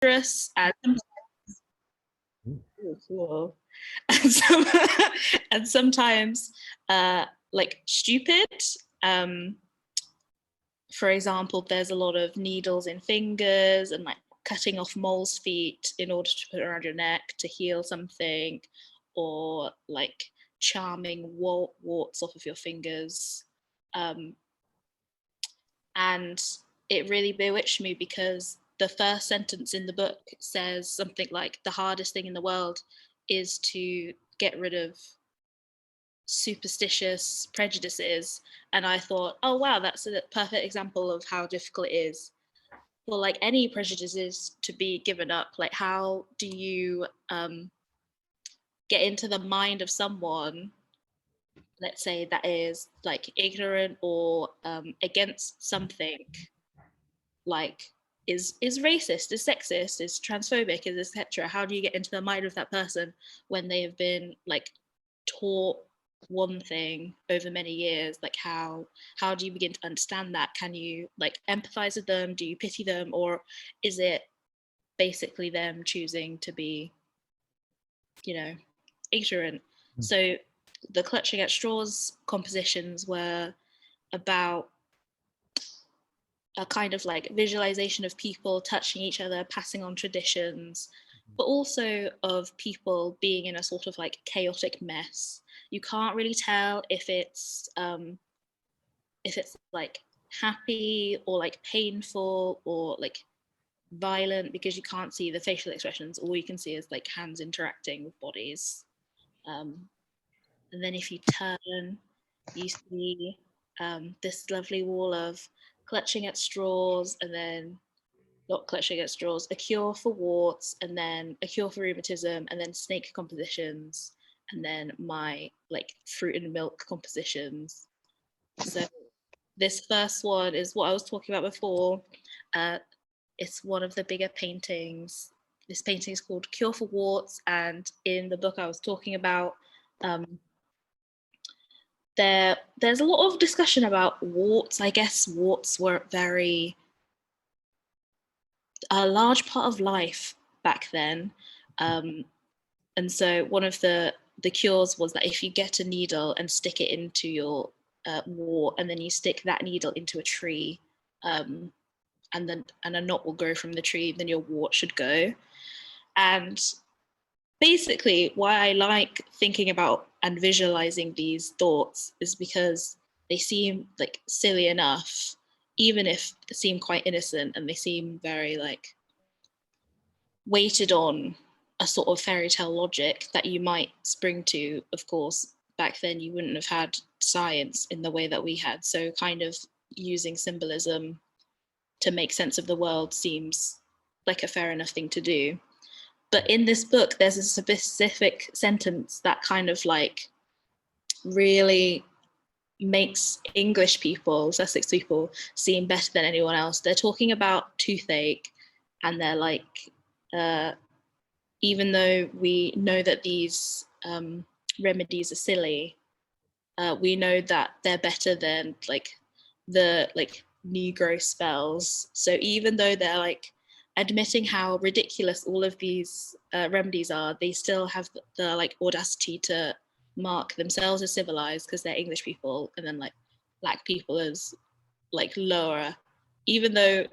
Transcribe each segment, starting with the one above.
dangerous and cool. And sometimes like stupid. For example, there's a lot of needles in fingers and like cutting off moles' feet in order to put around your neck to heal something, or like charming warts off of your fingers. And it really bewitched me because the first sentence in the book says something like the hardest thing in the world is to get rid of superstitious prejudices. And I thought, oh wow, that's a perfect example of how difficult it is for like any prejudices to be given up. Like, how do you get into the mind of someone, let's say, that is like ignorant or against something, like is racist, is sexist, is transphobic, is etc. How do you get into the mind of that person when they have been like taught one thing over many years? Like how do you begin to understand that? Can you like empathize with them? Do you pity them? Or is it basically them choosing to be, you know, ignorant? So the clutching at straws compositions were about a kind of like visualization of people touching each other, passing on traditions, but also of people being in a sort of like chaotic mess. You can't really tell if it's like happy or like painful or like violent, because you can't see the facial expressions. All you can see is like hands interacting with bodies. And then if you turn, you see this lovely wall of clutching at straws, and then not clutching at straws, a cure for warts, and then a cure for rheumatism, and then snake compositions, and then my like fruit and milk compositions. So this first one is what I was talking about before. It's one of the bigger paintings. This painting is called Cure for Warts, and in the book I was talking about, there's a lot of discussion about warts. I guess warts were a large part of life back then. And so one of the cures was that if you get a needle and stick it into your wart, and then you stick that needle into a tree, and a knot will grow from the tree, then your wart should go. And basically why I like thinking about and visualizing these thoughts is because they seem like silly enough, even if they seem quite innocent, and they seem very like weighted on a sort of fairy tale logic that you might spring to. Of course, back then you wouldn't have had science in the way that we had, so kind of using symbolism to make sense of the world seems like a fair enough thing to do. But in this book, there's a specific sentence that kind of like really makes English people, Sussex people, seem better than anyone else. They're talking about toothache, and they're like, even though we know that these remedies are silly, we know that they're better than like the like Negro spells. So even though they're like admitting how ridiculous all of these remedies are, they still have the like audacity to mark themselves as civilized because they're English people, and then like black people as like lower, even though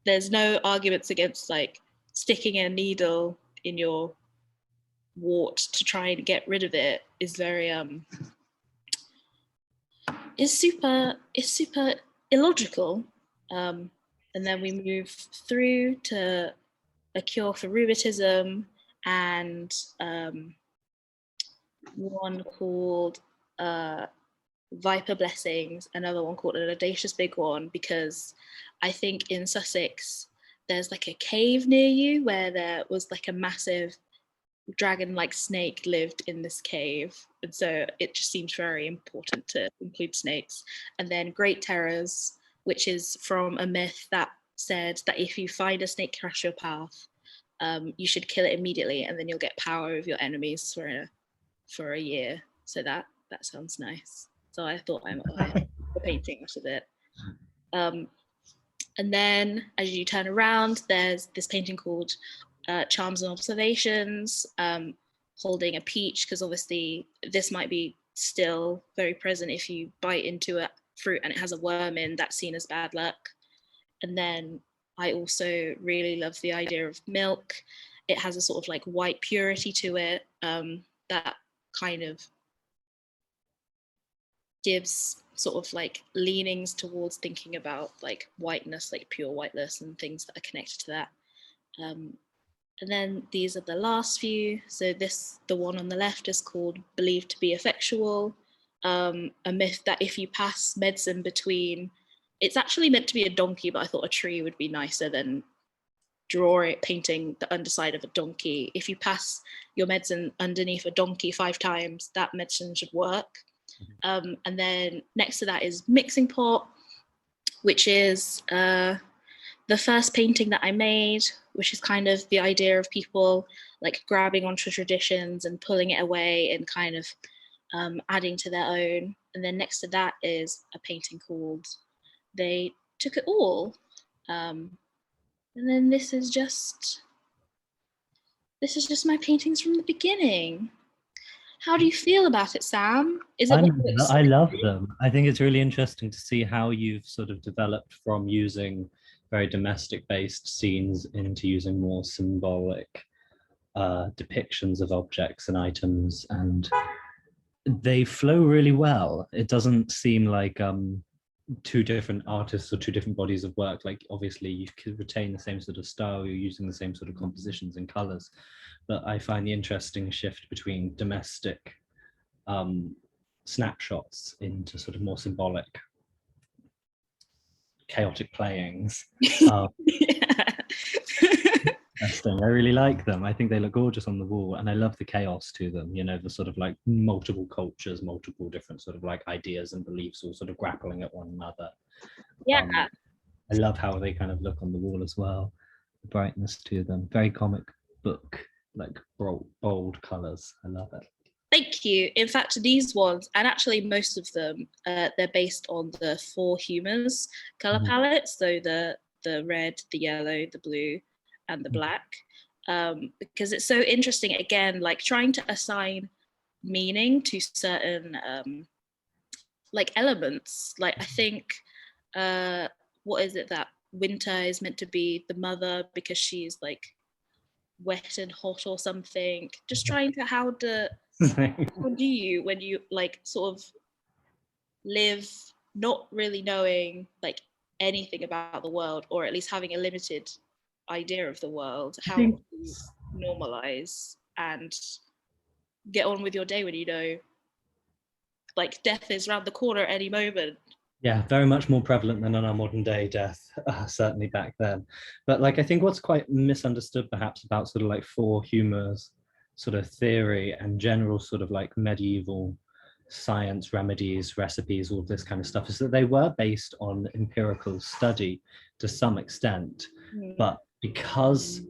there's no arguments against like sticking a needle in your wart to try and get rid of it. Is very is super illogical. And then we move through to a cure for rheumatism, and one called Viper Blessings, another one called An Audacious Big One, because I think in Sussex there's like a cave near you where there was like a massive dragon-like snake lived in this cave, and so it just seems very important to include snakes. And then Great Terrors, which is from a myth that said that if you find a snake across your path, you should kill it immediately, and then you'll get power over your enemies for a year. So that sounds nice. So I thought I made a painting out of it. And then as you turn around, there's this painting called Charms and Observations, holding a peach, because obviously this might be still very present. If you bite into a fruit and it has a worm in, that's seen as bad luck. And then I also really love the idea of milk. It has a sort of like white purity to it, that kind of gives sort of like leanings towards thinking about like whiteness, like pure whiteness and things that are connected to that. And then these are the last few. So the one on the left is called Believed to be Effectual, a myth that if you pass medicine between, it's actually meant to be a donkey, but I thought a tree would be nicer than painting the underside of a donkey. If you pass your medicine underneath a donkey 5 times, that medicine should work. And then next to that is Mixing Pot, which is the first painting that I made, which is kind of the idea of people like grabbing onto traditions and pulling it away and kind of adding to their own. And then next to that is a painting called They Took It All. And then this is just my paintings from the beginning. How do you feel about it, Sam? Is it I love them. I think it's really interesting to see how you've sort of developed from using very domestic based scenes into using more symbolic depictions of objects and items, and they flow really well. It doesn't seem like two different artists or two different bodies of work. Like obviously you could retain the same sort of style, you're using the same sort of compositions and colors, but I find the interesting shift between domestic snapshots into sort of more symbolic chaotic playings. I really like them. I think they look gorgeous on the wall, and I love the chaos to them, you know, the sort of like multiple cultures, multiple different sort of like ideas and beliefs all sort of grappling at one another. I love how they kind of look on the wall as well, the brightness to them, very comic book, like bold colors. I love it. Thank you. In fact, these ones, and actually most of them, they're based on the 4 humours colour palette. So the red, the yellow, the blue, and the black. Because it's so interesting, again, like trying to assign meaning to certain like elements. Like I think, what is it that Winter is meant to be the mother because she's like wet and hot or something. Just trying to how do you, when you like sort of live not really knowing like anything about the world, or at least having a limited idea of the world, how do you normalize and get on with your day when you know like death is around the corner at any moment? Yeah, very much more prevalent than in our modern day death, certainly back then. But like, I think what's quite misunderstood perhaps about sort of like 4 humours sort of theory and general sort of like medieval science, remedies, recipes, all this kind of stuff, is that they were based on empirical study to some extent. But because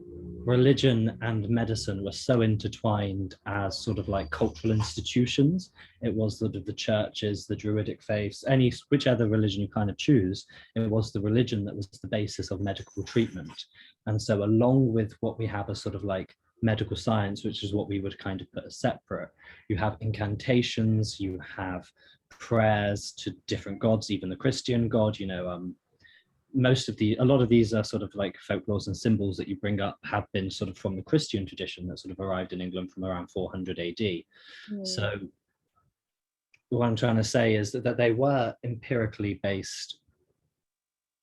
religion and medicine were so intertwined as sort of like cultural institutions, it was sort of the churches, the druidic faiths, whichever religion you kind of choose, it was the religion that was the basis of medical treatment. And so along with what we have as sort of like medical science, which is what we would kind of put as separate, you have incantations, you have prayers to different gods, even the Christian god, you know, a lot of these are sort of like folklores and symbols that you bring up have been sort of from the Christian tradition that sort of arrived in England from around 400 AD. So what I'm trying to say is that they were empirically based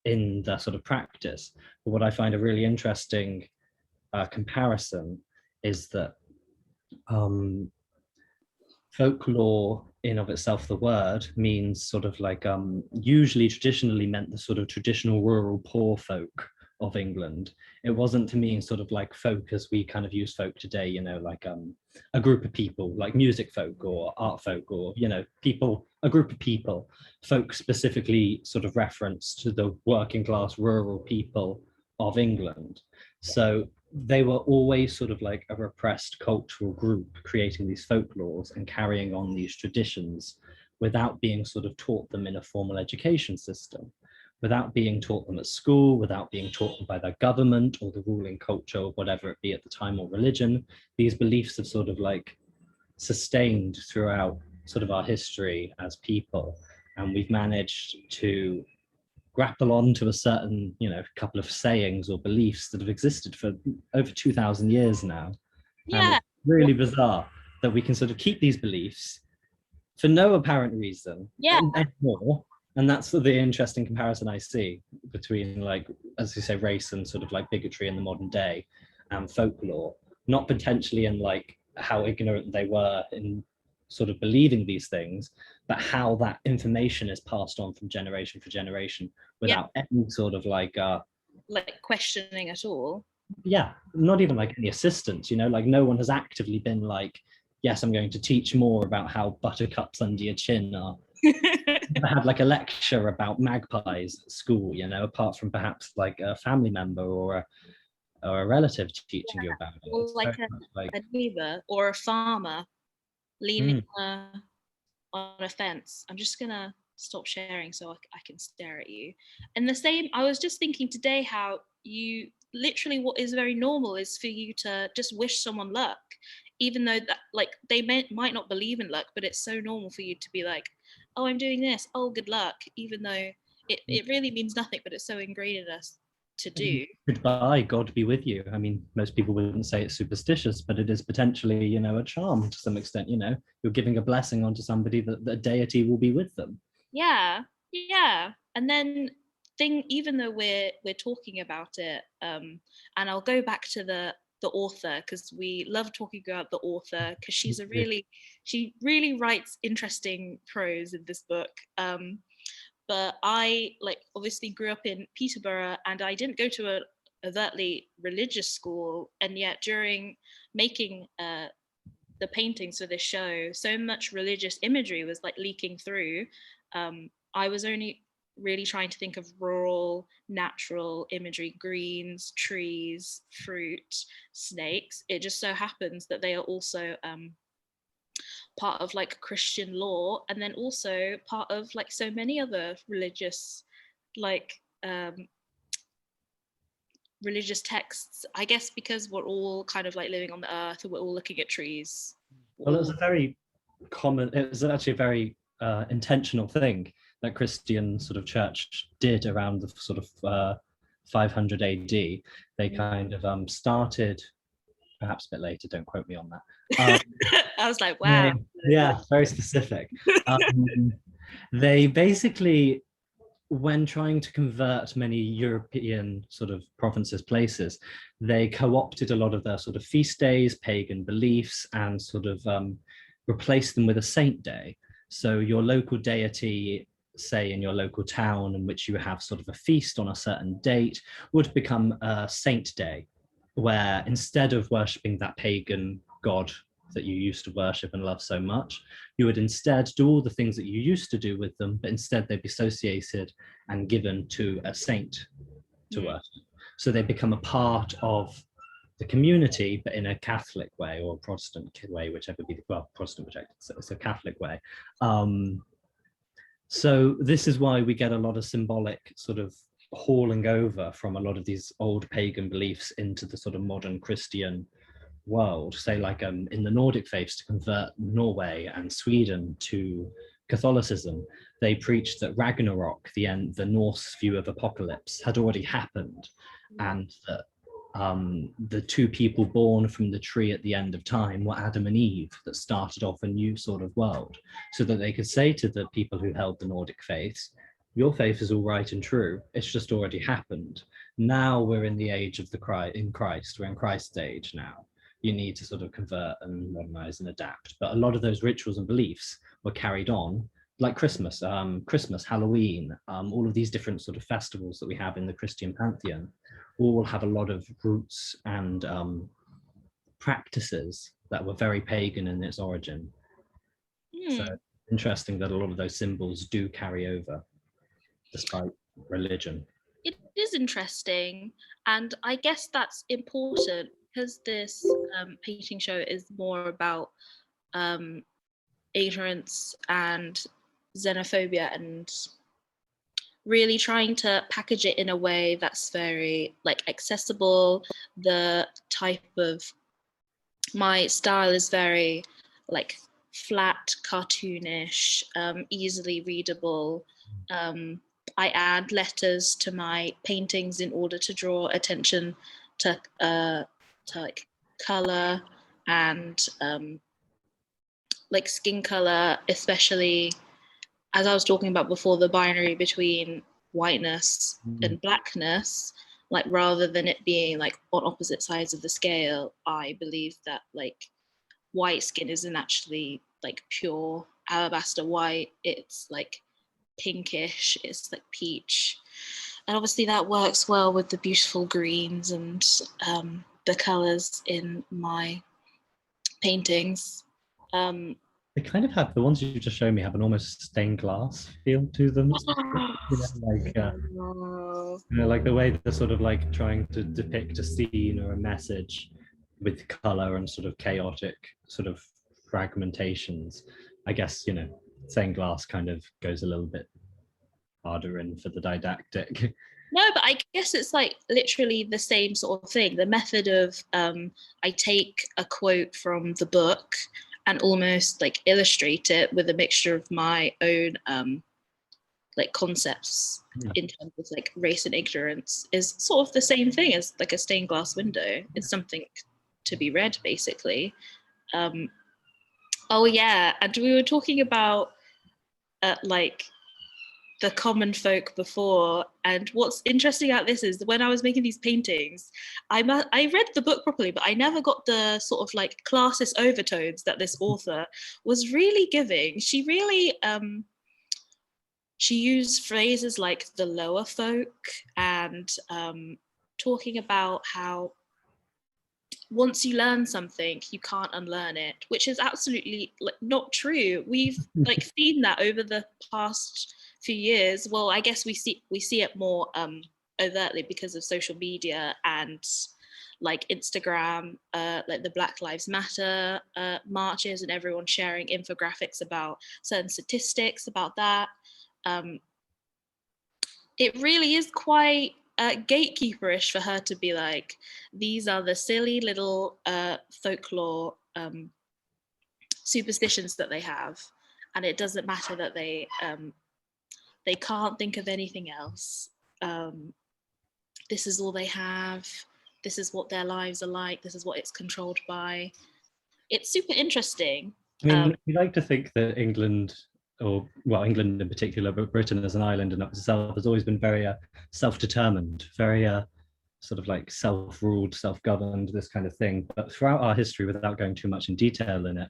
in their sort of practice. But what I find a really interesting comparison is that folklore in of itself, the word means sort of like usually traditionally meant the sort of traditional rural poor folk of England. It wasn't to mean sort of like folk as we kind of use folk today, you know, like a group of people, like music folk or art folk, or, you know, people, a group of people. Folk specifically sort of reference to the working class rural people of England. So they were always sort of like a repressed cultural group creating these folklores and carrying on these traditions without being sort of taught them in a formal education system. without being taught them at school, without being taught them by their government or the ruling culture or whatever it be at the time, or religion. These beliefs have sort of like sustained throughout sort of our history as people, and we've managed to grapple onto a certain, couple of sayings or beliefs that have existed for over 2,000 years now. And Yeah. it's really bizarre that we can sort of keep these beliefs for no apparent reason anymore. And that's the interesting comparison I see between, like, as you say, race and sort of like bigotry in the modern day and folklore, not potentially in like how ignorant they were in sort of believing these things, but how that information is passed on from generation for generation without any sort of like questioning at all. Yeah, not even like any assistance, like no one has actively been like, yes, I'm going to teach more about how buttercups under your chin are. I had like a lecture about magpies at school, apart from perhaps like a family member or a relative teaching you about it. Or It's like a neighbor or a farmer leaning on a fence. I'm just gonna stop sharing so I can stare at you. And the same, I was just thinking today how you literally, what is very normal is for you to just wish someone luck, even though that like they might not believe in luck, but it's so normal for you to be like, oh, I'm doing this, oh, good luck, even though it really means nothing, but it's so ingrained in us to do. Goodbye, God be with you. I mean, most people wouldn't say it's superstitious, but it is potentially, a charm to some extent. You're giving a blessing onto somebody that the deity will be with them. Yeah. And then even though we're talking about it, and I'll go back to the author, because we love talking about the author, because she really writes interesting prose in this book. But I obviously grew up in Peterborough, and I didn't go to a overtly religious school, and yet during making the paintings for this show, so much religious imagery was like leaking through. I was only really trying to think of rural, natural imagery, greens, trees, fruit, snakes. It just so happens that they are also part of like Christian law, and then also part of like so many other religious religious texts, I guess, because we're all kind of like living on the earth and we're all looking at trees. Well, it was actually a very intentional thing that Christian sort of church did around the sort of 500 AD. They kind of started, perhaps a bit later, don't quote me on that. I was like, wow. Yeah, very specific. They basically, when trying to convert many European sort of provinces, places, they co-opted a lot of their sort of feast days, pagan beliefs, and sort of replaced them with a saint day. So your local deity, say in your local town in which you have sort of a feast on a certain date, would become a saint day, where instead of worshipping that pagan god that you used to worship and love so much, you would instead do all the things that you used to do with them, but instead they'd be associated and given to a saint to worship. So they become a part of the community, but in a Catholic way or a Protestant way, whichever be Protestant, which it's a Catholic way. So this is why we get a lot of symbolic sort of hauling over from a lot of these old pagan beliefs into the sort of modern Christian world. Say like in the Nordic faiths, to convert Norway and Sweden to Catholicism, they preached that Ragnarok, the Norse view of apocalypse, had already happened, and that the two people born from the tree at the end of time were Adam and Eve, that started off a new sort of world, so that they could say to the people who held the Nordic faiths, your faith is all right and true, it's just already happened. Now we're in the age of in Christ, we're in Christ's age now. You need to sort of convert and modernize and adapt. But a lot of those rituals and beliefs were carried on, like Christmas, Halloween, all of these different sort of festivals that we have in the Christian pantheon, all have a lot of roots and practices that were very pagan in its origin. So interesting that a lot of those symbols do carry over despite religion. It is interesting, and I guess that's important because this painting show is more about ignorance and xenophobia and really trying to package it in a way that's very like accessible. The type of my style is very like flat, cartoonish, easily readable. I add letters to my paintings in order to draw attention to like color and like skin color, especially as I was talking about before, the binary between whiteness and blackness. Like rather than it being like on opposite sides of the scale, I believe that like white skin isn't actually like pure alabaster white. It's like pinkish, it's like peach. And obviously that works well with the beautiful greens and the colors in my paintings. They kind of have, the ones you just showed me have an almost stained glass feel to them. Like the way they're sort of like trying to depict a scene or a message with color and sort of chaotic sort of fragmentations. I guess, stained glass kind of goes a little bit harder in for the didactic. No, but I guess it's like literally the same sort of thing. The method of I take a quote from the book and almost like illustrate it with a mixture of my own like concepts in terms of like race and ignorance is sort of the same thing as like a stained glass window. It's something to be read, basically. Oh yeah, and we were talking about like the common folk before, and what's interesting about this is when I was making these paintings, I read the book properly, but I never got the sort of like classist overtones that this author was really giving. She really she used phrases like the lower folk and talking about how once you learn something, you can't unlearn it, which is absolutely like not true. We've like seen that over the past few years. Well, I guess we see it more overtly because of social media and like Instagram, like the Black Lives Matter marches and everyone sharing infographics about certain statistics about that. It really is quite gatekeeperish for her to be like, these are the silly little folklore superstitions that they have, and it doesn't matter that they can't think of anything else. This is all they have. This is what their lives are like. This is what it's controlled by. It's super interesting. I mean, we like to think that England, or well, England in particular, but Britain as an island in itself has always been very self-determined, very sort of like self-ruled, self-governed, this kind of thing. But throughout our history, without going too much in detail in it,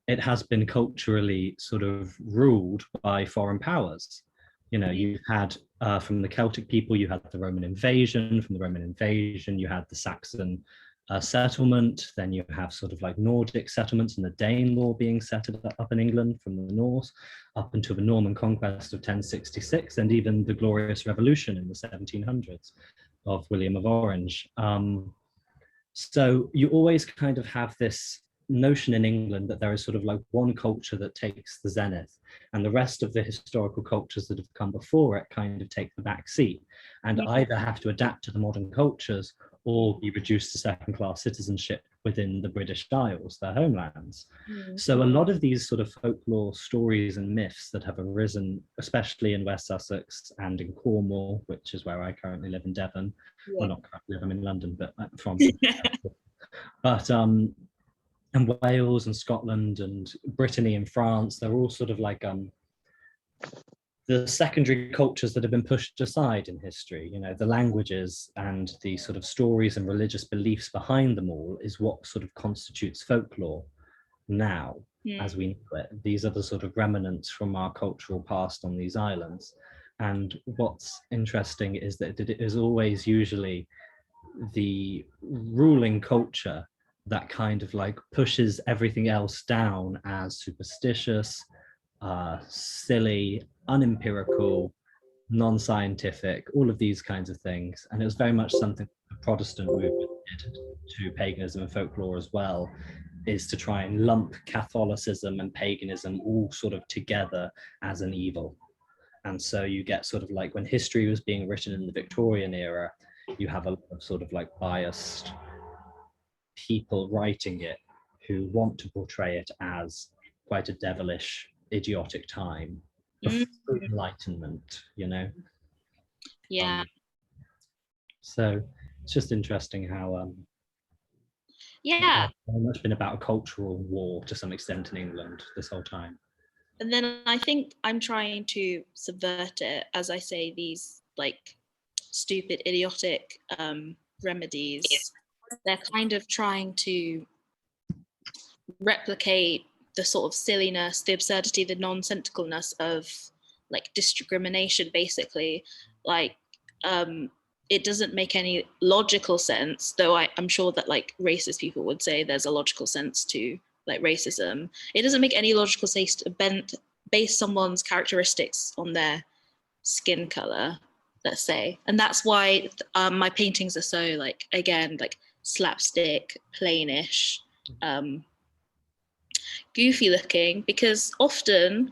it has been culturally sort of ruled by foreign powers. You had from the Celtic people, you had the Roman invasion. From the Roman invasion, you had the Saxon settlement. Then you have sort of like Nordic settlements and the Danelaw being set up in England from the north, up until the Norman conquest of 1066, and even the Glorious Revolution in the 1700s of William of Orange. So you always kind of have this notion in England that there is sort of like one culture that takes the zenith, and the rest of the historical cultures that have come before it kind of take the back seat and either have to adapt to the modern cultures or be reduced to second-class citizenship within the British Isles, their homelands. So a lot of these sort of folklore stories and myths that have arisen, especially in West Sussex and in Cornwall, which is where I currently live in Devon. Well, not currently, I'm in London, but I'm from. But and Wales and Scotland and Brittany and France, they're all sort of like the secondary cultures that have been pushed aside in history. The languages and the sort of stories and religious beliefs behind them all is what sort of constitutes folklore now, as we know it. These are the sort of remnants from our cultural past on these islands. And what's interesting is that it is always usually the ruling culture that kind of like pushes everything else down as superstitious, silly, unempirical, non-scientific, all of these kinds of things. And it was very much something the Protestant movement did to paganism and folklore as well, is to try and lump Catholicism and paganism all sort of together as an evil. And so you get sort of like when history was being written in the Victorian era, you have a lot of sort of like biased people writing it who want to portray it as quite a devilish, idiotic time before enlightenment, you know? Yeah. So it's just interesting how Yeah. it's very much been about a cultural war to some extent in England this whole time. And then I think I'm trying to subvert it, as I say, these like stupid, idiotic remedies. They're kind of trying to replicate the sort of silliness, the absurdity, the nonsensicalness of like discrimination, basically. Like, it doesn't make any logical sense, though I'm sure that like racist people would say there's a logical sense to like racism. It doesn't make any logical sense to base someone's characteristics on their skin color, let's say. And that's why my paintings are so like, again, like slapstick, plainish, goofy looking, because often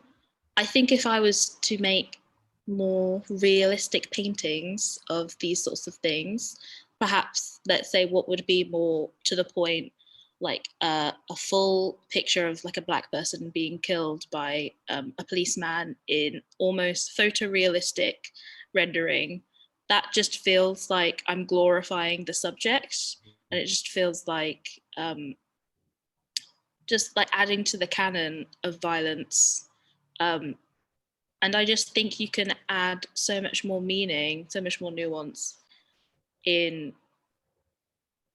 I think if I was to make more realistic paintings of these sorts of things, perhaps let's say what would be more to the point, like a full picture of like a black person being killed by a policeman in almost photorealistic rendering, that just feels like I'm glorifying the subject, and it just feels like just like adding to the canon of violence. And I just think you can add so much more meaning, so much more nuance in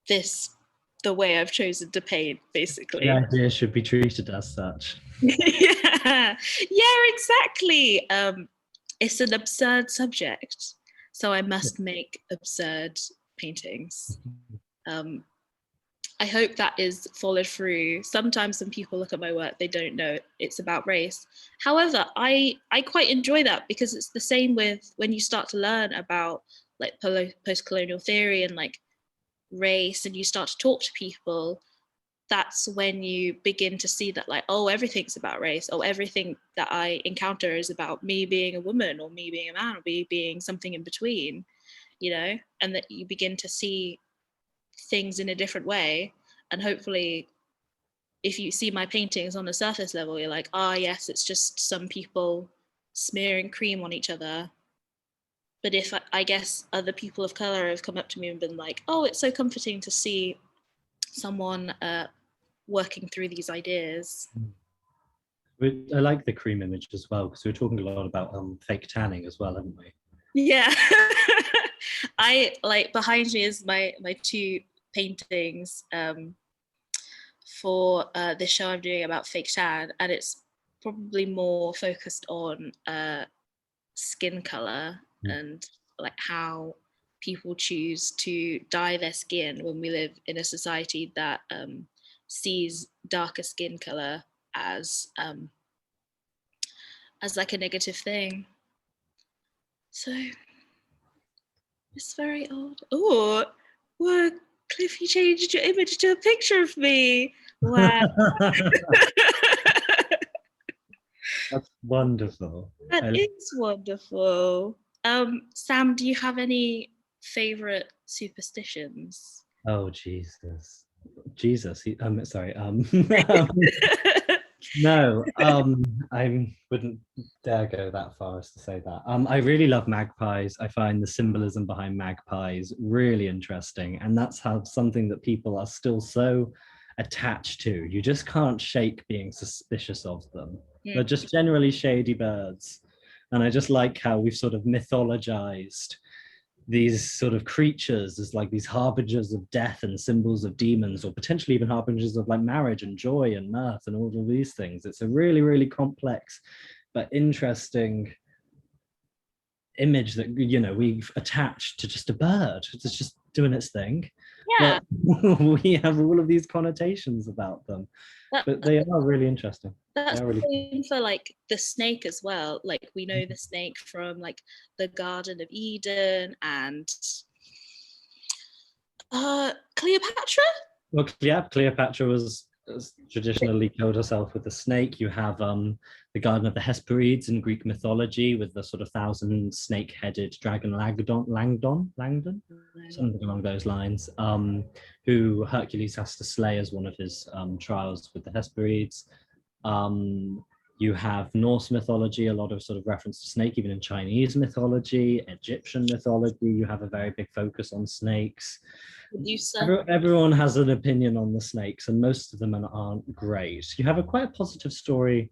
the way I've chosen to paint, basically. The idea should be treated as such. Yeah, exactly. It's an absurd subject, so I must make absurd paintings. I hope that is followed through. Sometimes when people look at my work, they don't know it's about race. However, I quite enjoy that, because it's the same with when you start to learn about like post-colonial theory and like race, and you start to talk to people. That's when you begin to see that like, oh, everything's about race. Oh, everything that I encounter is about me being a woman, or me being a man, or me being something in between, you know, and that you begin to see things in a different way. And hopefully if you see my paintings on a surface level, you're like, ah, yes, it's just some people smearing cream on each other. But if I guess other people of color have come up to me and been like, oh, it's so comforting to see someone working through these ideas. I like the cream image as well, because we were talking a lot about fake tanning as well, haven't we? Yeah. I like, behind me is my two paintings for this show I'm doing about fake tan, and it's probably more focused on skin color and like how people choose to dye their skin when we live in a society that sees darker skin color as like a negative thing. So it's very odd. Oh, what? Cliff, you changed your image to a picture of me. Wow. That's wonderful. That is wonderful. Sam, do you have any favorite superstitions? Oh, Jesus. Sorry. No, I wouldn't dare go that far as to say that. I really love magpies. I find the symbolism behind magpies really interesting, and that's how something that people are still so attached to. You just can't shake being suspicious of them. They're just generally shady birds, and I just like how we've sort of mythologized these sort of creatures as like these harbingers of death and symbols of demons, or potentially even harbingers of like marriage and joy and mirth and all of these things. It's a really, really complex but interesting image that, you know, we've attached to just a bird. It's just doing its thing. Yeah. But we have all of these connotations about them. But they are really interesting. That's really the same for like the snake as well. Like we know the snake from like the Garden of Eden and Cleopatra. Well, yeah, Cleopatra was traditionally killed herself with a snake. You have the Garden of the Hesperides in Greek mythology with the sort of 1,000 snake-headed dragon Langdon, something along those lines, who Hercules has to slay as one of his trials with the Hesperides. You have Norse mythology, a lot of sort of reference to snake, even in Chinese mythology, Egyptian mythology. You have a very big focus on snakes. Everyone has an opinion on the snakes, and most of them aren't great. You have quite a positive story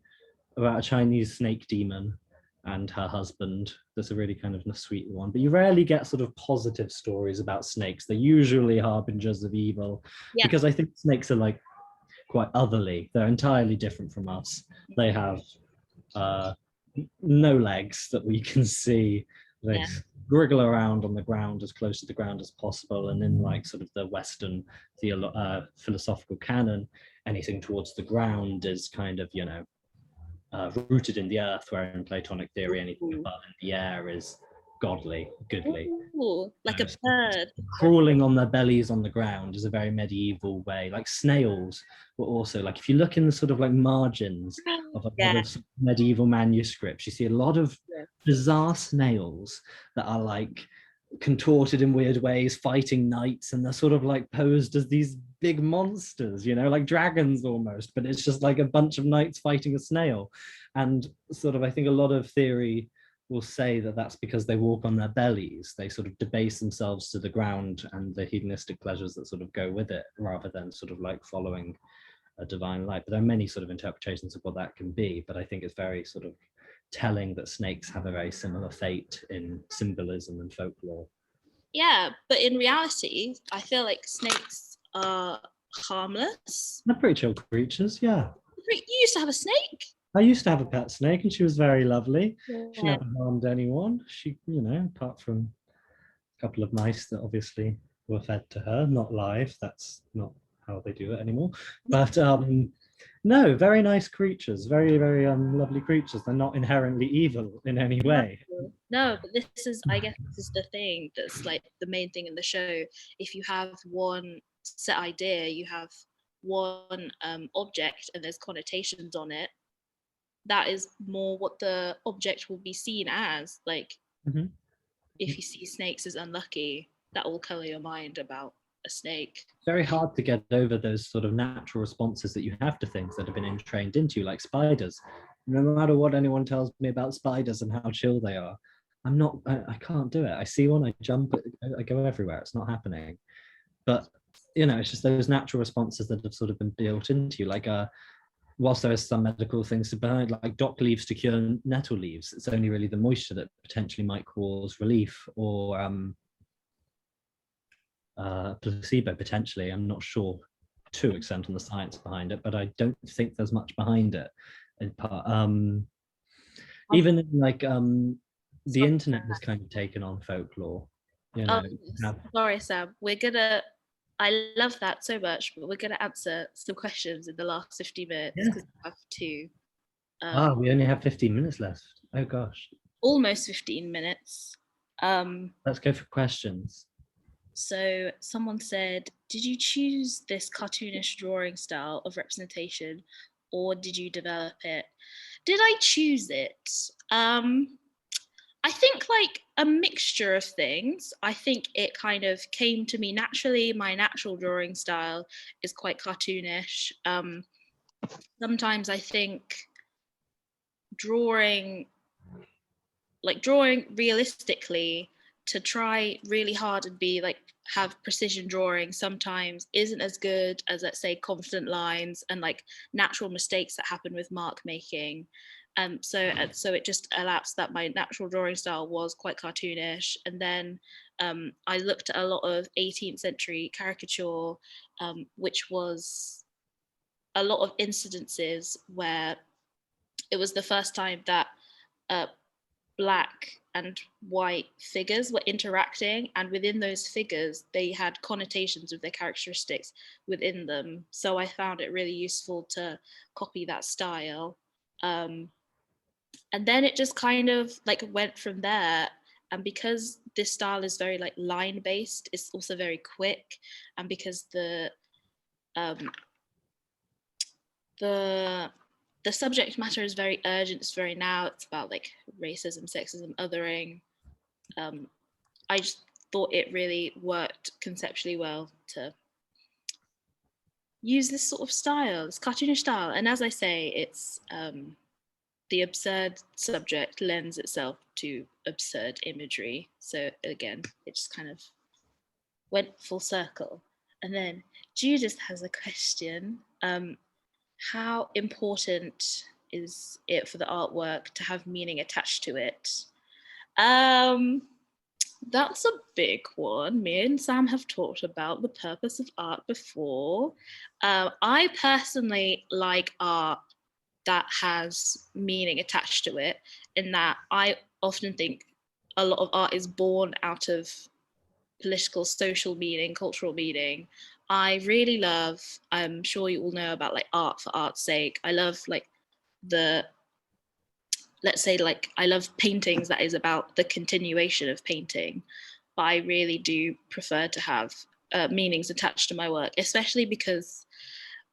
about a Chinese snake demon and her husband. That's a really kind of a sweet one, but you rarely get sort of positive stories about snakes. They're usually harbingers of evil, because I think snakes are like quite otherly. They're entirely different from us. They have no legs that we can see. They wriggle around on the ground as close to the ground as possible, and in like sort of the Western philosophical canon, anything towards the ground is kind of, you know, rooted in the earth, where in Platonic theory anything above in the air is godly, goodly. Ooh, like a bird. Crawling on their bellies on the ground is a very medieval way. Like snails were also, like, if you look in the sort of like margins of a lot of medieval manuscripts, you see a lot of bizarre snails that are like contorted in weird ways, fighting knights, and they're sort of like posed as these big monsters, you know, like dragons almost, but it's just like a bunch of knights fighting a snail. And sort of, I think a lot of theory will say that that's because they walk on their bellies. They sort of debase themselves to the ground and the hedonistic pleasures that sort of go with it, rather than sort of like following a divine light. But there are many sort of interpretations of what that can be, but I think it's very sort of telling that snakes have a very similar fate in symbolism and folklore. Yeah, but in reality, I feel like snakes are harmless. They're pretty chill creatures, yeah. You used to have a snake? I used to have a pet snake, and she was very lovely. She never harmed anyone. She, you know, apart from a couple of mice that obviously were fed to her, not live. That's not how they do it anymore. But no, very nice creatures, very, very lovely creatures. They're not inherently evil in any way. No, but this is, I guess, this is the thing that's like the main thing in the show. If you have one set idea, you have one object, and there's connotations on it, that is more what the object will be seen as. Like, if you see snakes as unlucky, that will color your mind about a snake. Very hard to get over those sort of natural responses that you have to things that have been entrained into you, like spiders. No matter what anyone tells me about spiders and how chill they are, I can't do it. I see one, I jump, I go everywhere. It's not happening. But, you know, it's just those natural responses that have sort of been built into you. Like, whilst there is some medical things behind, like dock leaves to cure nettle leaves, it's only really the moisture that potentially might cause relief, or placebo potentially. I'm not sure to extent on the science behind it, but I don't think there's much behind it. In part, even in like the internet has kind of taken on folklore. You know, sorry, Sam. I love that so much, but we're gonna answer some questions in the last 50 minutes because we have two. We only have 15 minutes left. Oh gosh. Almost 15 minutes. Let's go for questions. So someone said, did you choose this cartoonish drawing style of representation, or did you develop it? Did I choose it? I think like a mixture of things. I think it kind of came to me naturally. My natural drawing style is quite cartoonish. Sometimes I think drawing realistically, to try really hard and be like have precision drawing sometimes isn't as good as, let's say, confident lines and like natural mistakes that happen with mark making. So it just elapsed that my natural drawing style was quite cartoonish, and then I looked at a lot of 18th century caricature, which was a lot of incidences where it was the first time that black and white figures were interacting, and within those figures they had connotations with their characteristics within them. So I found it really useful to copy that style. And then it just kind of like went from there. And because this style is very like line based, it's also very quick. And because the the subject matter is very urgent. It's very now. It's about like racism, sexism, othering. I just thought it really worked conceptually well to use this sort of style, this cartoonish style. And as I say, it's the absurd subject lends itself to absurd imagery. So again, it just kind of went full circle. And then Judith has a question. How important is it for the artwork to have meaning attached to it? That's a big one. Me and Sam have talked about the purpose of art before. I personally like art that has meaning attached to it, in that I often think a lot of art is born out of political, social meaning, cultural meaning. I really love, I'm sure you all know about like art for art's sake. I love like let's say like I love paintings that is about the continuation of painting, but I really do prefer to have meanings attached to my work, especially because,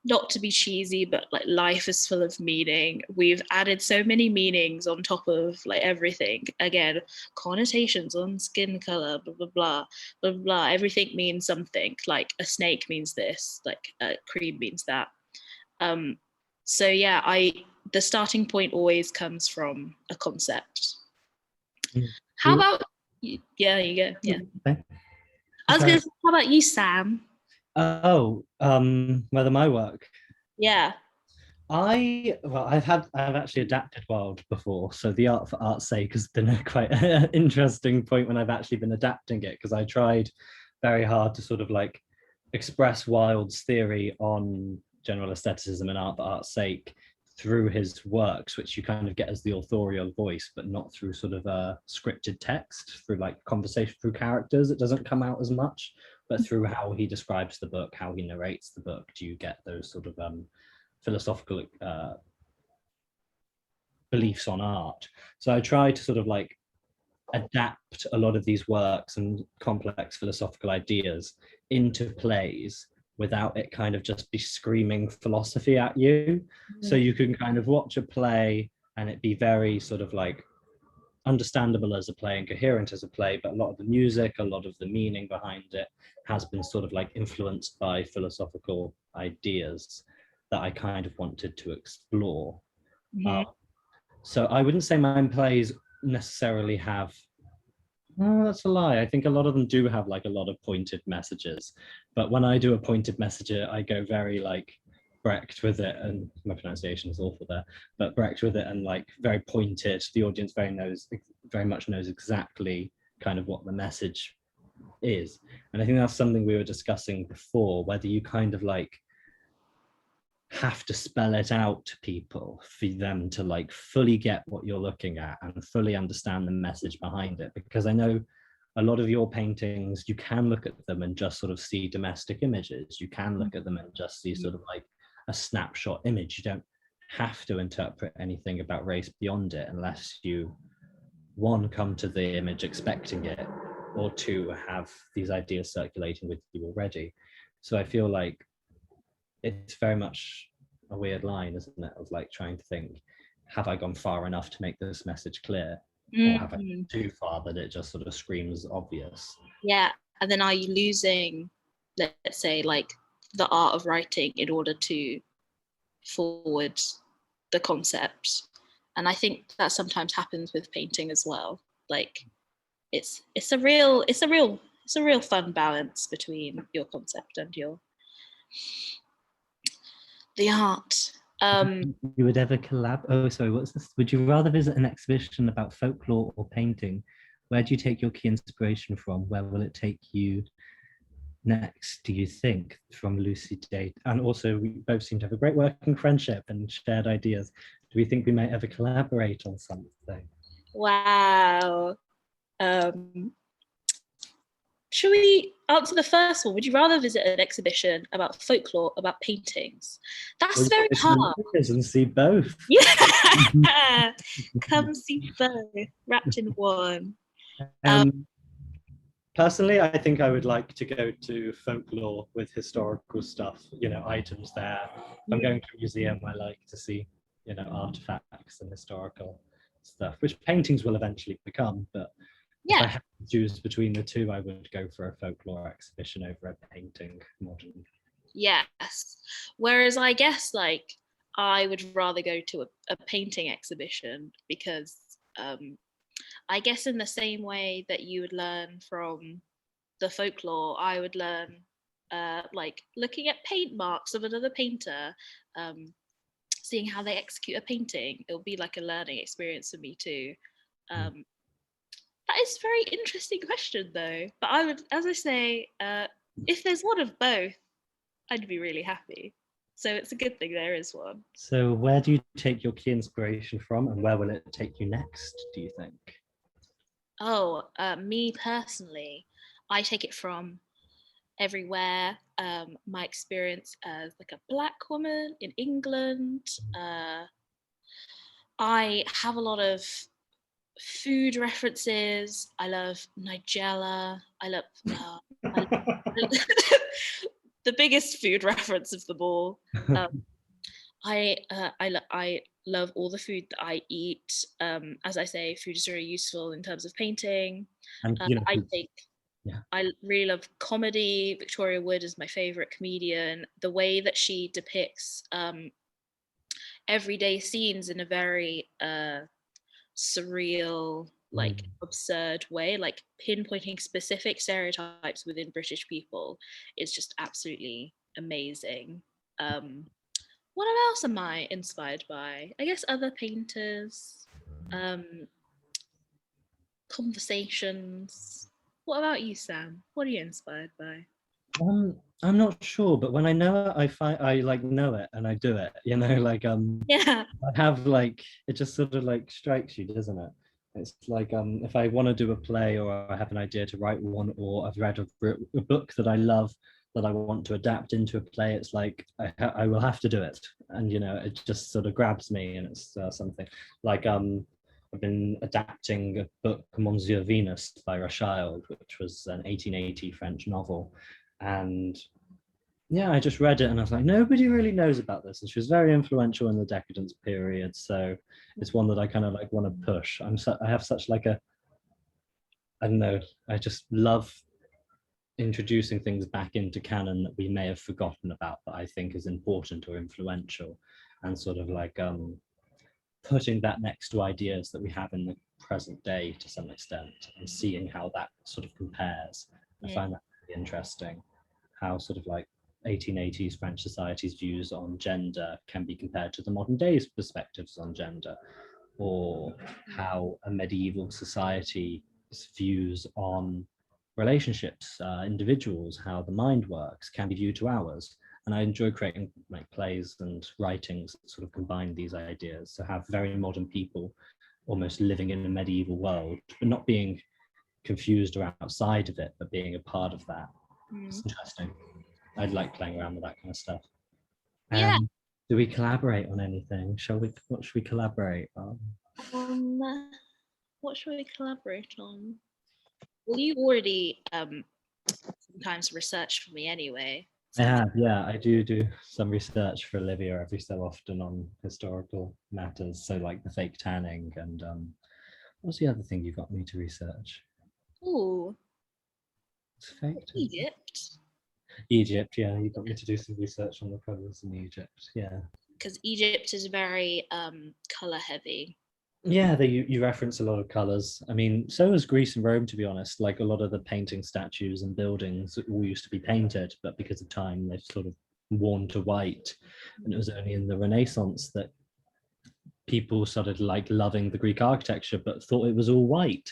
not to be cheesy, but like life is full of meaning. We've added so many meanings on top of like everything. Again, connotations on skin color, blah, blah, blah, blah, blah. Everything means something. Like a snake means this, like a cream means that. So yeah, the starting point always comes from a concept. How about you? Yeah, you go. Yeah. Okay. I was gonna say, how about you, Sam? Whether my work. Yeah. I've actually adapted Wild before, so the art for art's sake has been a quite interesting point when I've actually been adapting it, because I tried very hard to sort of like express Wild's theory on general aestheticism and art for art's sake through his works, which you kind of get as the authorial voice, but not through sort of a scripted text, through like conversation, through characters. It doesn't come out as much, but through how he describes the book, how he narrates the book, do you get those sort of philosophical beliefs on art. So I try to sort of like adapt a lot of these works and complex philosophical ideas into plays without it kind of just be screaming philosophy at you. So you can kind of watch a play and it be very sort of like understandable as a play and coherent as a play, but a lot of the music, a lot of the meaning behind it has been sort of like influenced by philosophical ideas that I kind of wanted to explore. So I wouldn't say my plays necessarily have, oh, that's a lie. I think a lot of them do have like a lot of pointed messages, but when I do a pointed message, I go very like Brecht with it, and my pronunciation is awful there, but Brecht with it and like very pointed. The audience very much knows exactly kind of what the message is. And I think that's something we were discussing before, whether you kind of like have to spell it out to people for them to like fully get what you're looking at and fully understand the message behind it. Because I know a lot of your paintings, you can look at them and just sort of see domestic images. You can look at them and just see sort of like a snapshot image. You don't have to interpret anything about race beyond it unless you, one, come to the image expecting it, or two, have these ideas circulating with you already. So I feel like it's very much a weird line, isn't it, of like trying to think, have I gone far enough to make this message clear, or have I gone too far that it just sort of screams obvious? Yeah, and then are you losing, let's say, like the art of writing in order to forward the concept? And I think that sometimes happens with painting as well. Like it's a real fun balance between your concept and the art. You would ever collab? Oh, sorry, what's this? Would you rather visit an exhibition about folklore or painting? Where do you take your key inspiration from? Where will it take you next, do you think? From Lucy Day. And also, we both seem to have a great working friendship and shared ideas. Do we think we might ever collaborate on something? Wow. Should we answer the first one? Would you rather visit an exhibition about folklore, about paintings? That's very hard. And see both. Yeah, come see both wrapped in one. Personally, I think I would like to go to folklore with historical stuff, items there. If I'm going to a museum, I like to see, artifacts and historical stuff, which paintings will eventually become. But if I Yeah. had to choose between the two, I would go for a folklore exhibition over a painting modern. Yes. Whereas I guess like I would rather go to a painting exhibition because I guess in the same way that you would learn from the folklore, I would learn like looking at paint marks of another painter, seeing how they execute a painting. It'll be like a learning experience for me too. Um, that is a very interesting question though. But I would, as I say, if there's one of both, I'd be really happy. So it's a good thing there is one. So where do you take your key inspiration from, and where will it take you next, do you think? Oh, me personally, I take it from everywhere. My experience as like a Black woman in England. I have a lot of food references. I love Nigella. I the biggest food reference of them all. I love all the food that I eat. As I say, food is very useful in terms of painting. And I think yeah. I really love comedy. Victoria Wood is my favorite comedian. The way that she depicts everyday scenes in a very surreal, like absurd way, like pinpointing specific stereotypes within British people is just absolutely amazing. What else am I inspired by? I guess other painters, conversations. What about you, Sam? What are you inspired by? I'm not sure, but when I know it, I like know it and I do it. Yeah. I have like it just sort of like strikes you, doesn't it? It's like if I want to do a play or I have an idea to write one, or I've read a book that I love that I want to adapt into a play, it's like I will have to do it, and it just sort of grabs me, and it's something like I've been adapting a book, Monsieur Venus by Rothschild, which was an 1880 French novel, and yeah, I just read it and I was like, nobody really knows about this. And she was very influential in the Decadence period. So it's one that I kind of like want to push. I have such like I don't know, I just love introducing things back into canon that we may have forgotten about that I think is important or influential, and sort of like putting that next to ideas that we have in the present day to some extent and seeing how that sort of compares. I find that really interesting, how sort of like 1880s French society's views on gender can be compared to the modern day's perspectives on gender, or how a medieval society's views on relationships, individuals, how the mind works can be viewed to ours. And I enjoy creating like plays and writings that sort of combine these ideas, to have very modern people almost living in a medieval world, but not being confused or outside of it, but being a part of that. It's interesting. I'd like playing around with that kind of stuff. Yeah. Do we collaborate on anything? What should we collaborate on? What should we collaborate on? Well, you already sometimes research for me anyway. Yeah, I do some research for Olivia every so often on historical matters. So like the fake tanning and what's the other thing you got me to research? Ooh, It's fake Egypt. Egypt, yeah, you got me to do some research on the colours in Egypt, yeah. Because Egypt is very color heavy. Yeah, you reference a lot of colours. I mean, so is Greece and Rome, to be honest. Like a lot of the painting statues and buildings all used to be painted, but because of time, they've sort of worn to white. And it was only in the Renaissance that people started like loving the Greek architecture, but thought it was all white.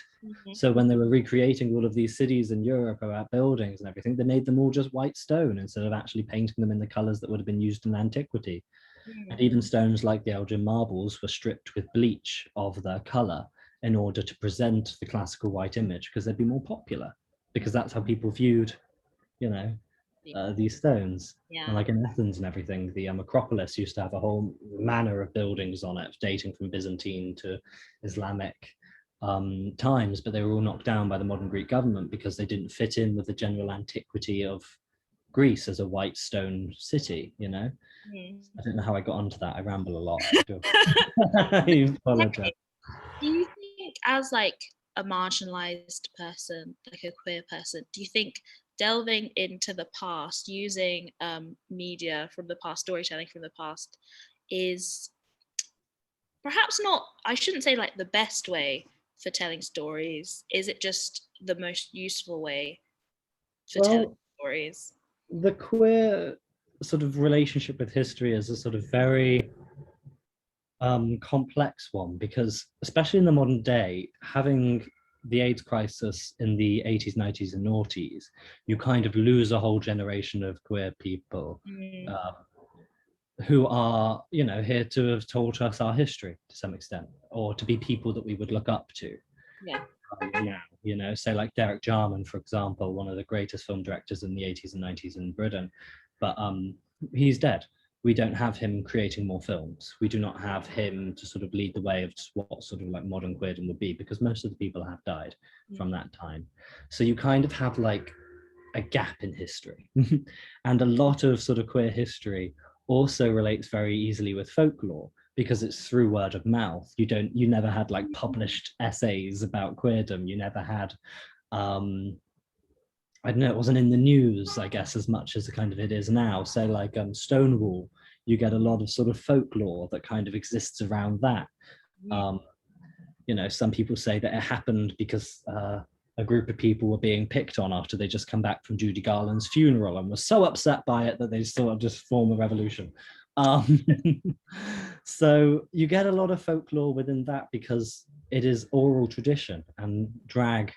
So when they were recreating all of these cities in Europe about buildings and everything, they made them all just white stone instead of actually painting them in the colours that would have been used in antiquity. And even stones like the Elgin marbles were stripped with bleach of their colour in order to present the classical white image, because they'd be more popular, because that's how people viewed, these stones. Yeah. And like in Athens and everything, the Acropolis used to have a whole manner of buildings on it, dating from Byzantine to Islamic. times, but they were all knocked down by the modern Greek government because they didn't fit in with the general antiquity of Greece as a white stone city, you know. Mm. I don't know how I got onto that. I ramble a lot. I apologize. Do you think, as like a marginalized person, like a queer person, do you think delving into the past, using media from the past, storytelling from the past, is perhaps not, I shouldn't say like the best way for telling stories? Is it just the most useful way for telling Well, stories? the queer sort of relationship with history is a sort of very complex one, because especially in the modern day, having the AIDS crisis in the 80s, 90s, and noughties, you kind of lose a whole generation of queer people Mm. uh, who are, you know, here to have told us our history to some extent, or to be people that we would look up to. Yeah. Now, you know, say like Derek Jarman, for example, one of the greatest film directors in the 80s and 90s in Britain, but he's dead. We don't have him creating more films. We do not have him to sort of lead the way of what sort of like modern queerdom would be, because most of the people have died from that time. So you kind of have like a gap in history. And a lot of sort of queer history also relates very easily with folklore, because it's through word of mouth. You never had like published essays about queerdom. You never had I don't know, it wasn't in the news, I guess, as much as kind of it is now. So like Stonewall, you get a lot of sort of folklore that kind of exists around that. Um, you know, some people say that it happened because a group of people were being picked on after they just come back from Judy Garland's funeral and were so upset by it that they sort of just form a revolution. Um, so you get a lot of folklore within that because it is oral tradition, and drag